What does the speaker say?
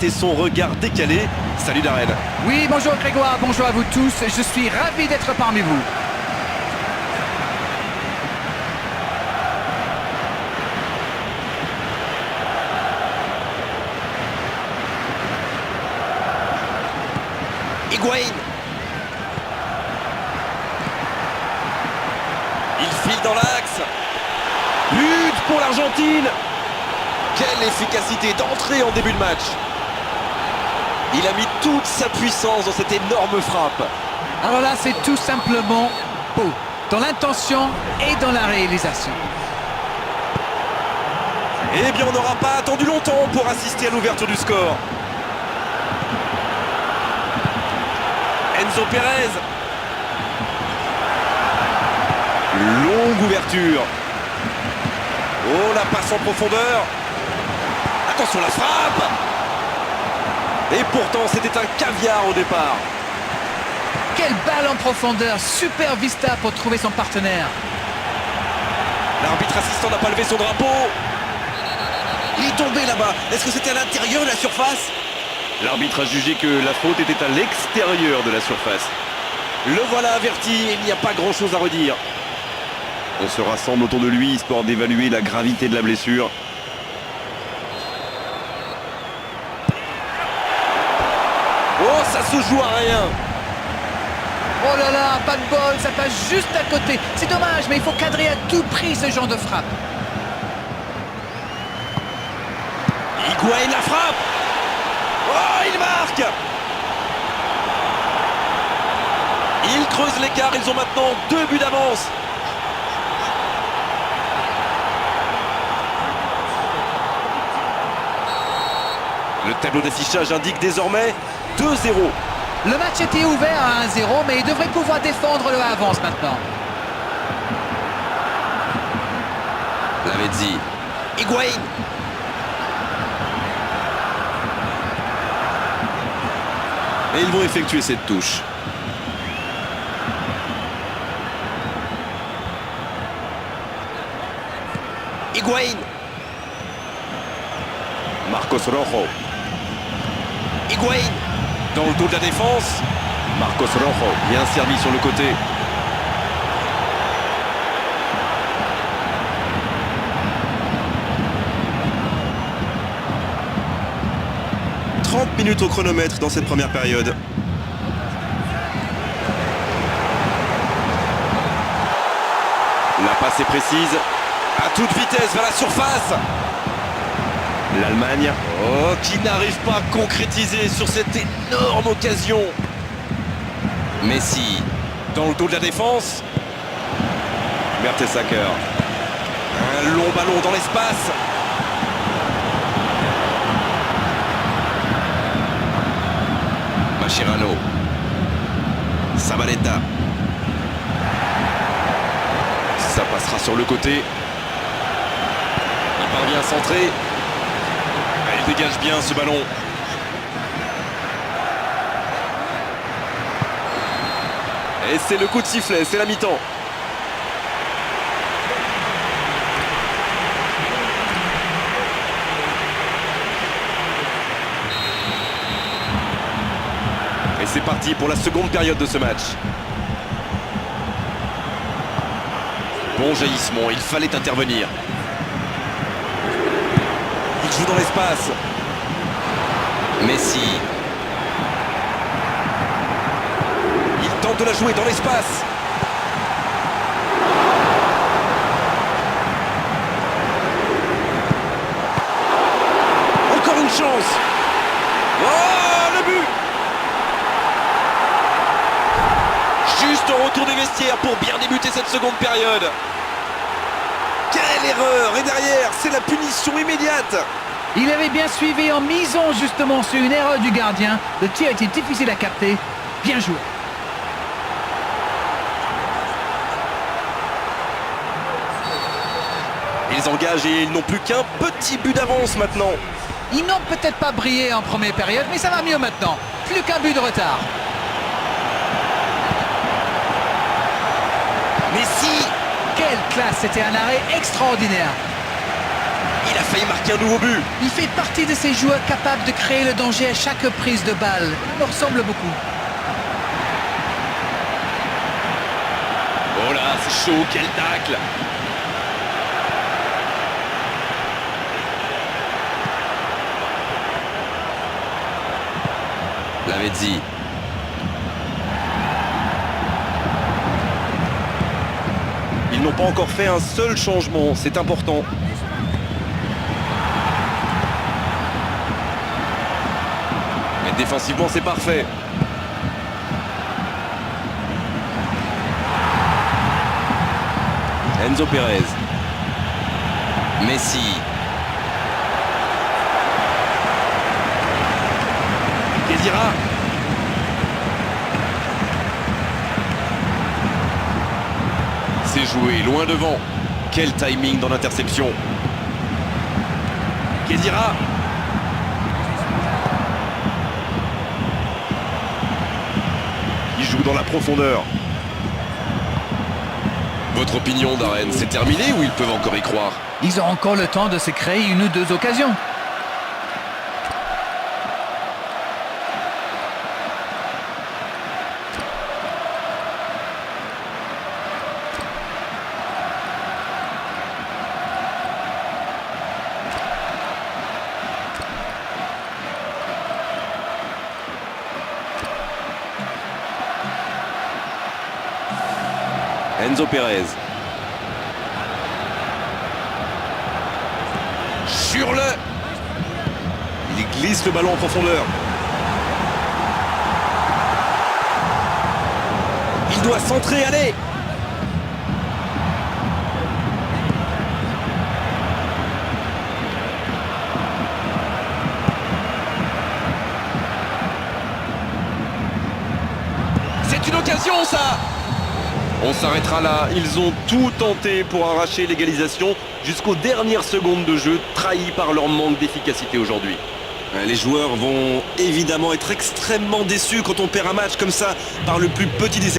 Et son regard décalé. Salut Darren. Oui, bonjour Grégoire, bonjour à vous tous. Je suis ravi d'être parmi vous. Higuaín. Il file dans l'axe. But pour l'Argentine. Quelle efficacité d'entrée en début de match. Il a mis toute sa puissance dans cette énorme frappe. Alors là, c'est tout simplement beau, dans l'intention et dans la réalisation. Eh bien, on n'aura pas attendu longtemps pour assister à l'ouverture du score. Enzo Pérez. Longue ouverture. Oh, la passe en profondeur. Attention, la frappe. Et pourtant, c'était un caviar au départ. Quelle balle en profondeur, super vista pour trouver son partenaire. L'arbitre assistant n'a pas levé son drapeau. Il est tombé là-bas. Est-ce que c'était à l'intérieur de la surface? L'arbitre a jugé que la faute était à l'extérieur de la surface. Le voilà averti et il n'y a pas grand-chose à redire. On se rassemble autour de lui, histoire d'évaluer la gravité de la blessure. Oh, ça se joue à rien. Oh là là, pas de bol, ça passe juste à côté. C'est dommage, mais il faut cadrer à tout prix ce genre de frappe. Higuaín la frappe. Oh, il marque. Ils creusent l'écart, ils ont maintenant 2 buts d'avance. Le tableau d'affichage indique désormais 2-0. Le match était ouvert à 1-0, mais il devrait pouvoir défendre le avance maintenant. Lavezzi. Higuaín. Et ils vont effectuer cette touche. Higuaín. Marcos Rojo. Higuaín. Dans le dos de la défense. Marcos Rojo, bien servi sur le côté. « 30 minutes au chronomètre dans cette première période. La passe est précise. À toute vitesse vers la surface. L'Allemagne, oh, qui n'arrive pas à concrétiser sur cette énorme occasion. Messi, dans le dos de la défense. Mertesacker. Un long ballon dans l'espace. Mascherano. Zabaleta. Ça passera sur le côté. Il parvient à centrer. Il dégage bien ce ballon. Et c'est le coup de sifflet, c'est la mi-temps. Et c'est parti pour la seconde période de ce match. Bon jaillissement, il fallait intervenir. Il joue dans l'espace. Messi. Il tente de la jouer dans l'espace. Encore une chance. Oh, le but. Juste au retour des vestiaires pour bien débuter cette seconde période. Quelle erreur! Et derrière, c'est la punition immédiate. Il avait bien suivi en misant justement sur une erreur du gardien. Le tir était difficile à capter. Bien joué. Ils engagent et ils n'ont plus qu'un petit but d'avance maintenant. Ils n'ont peut-être pas brillé en première période, mais ça va mieux maintenant. Plus qu'un but de retard. Messi. Quelle classe, c'était un arrêt extraordinaire. Il a failli marquer un nouveau but. Il fait partie de ces joueurs capables de créer le danger à chaque prise de balle. Il me ressemble beaucoup. Oh là, c'est chaud, quel tacle. Lavezzi. Ils n'ont pas encore fait un seul changement, c'est important. Mais défensivement, c'est parfait. Enzo Pérez. Messi. Khedira. C'est joué, loin devant. Quel timing dans l'interception. Khedira. Il joue dans la profondeur. Votre opinion, Darren, c'est terminé ou ils peuvent encore y croire? Ils ont encore le temps de se créer une ou deux occasions. Enzo Pérez. Sur le... Il glisse le ballon en profondeur. Il doit centrer, allez. C'est une occasion, ça. On s'arrêtera là, ils ont tout tenté pour arracher l'égalisation jusqu'aux dernières secondes de jeu, trahis par leur manque d'efficacité aujourd'hui. Les joueurs vont évidemment être extrêmement déçus quand on perd un match comme ça par le plus petit des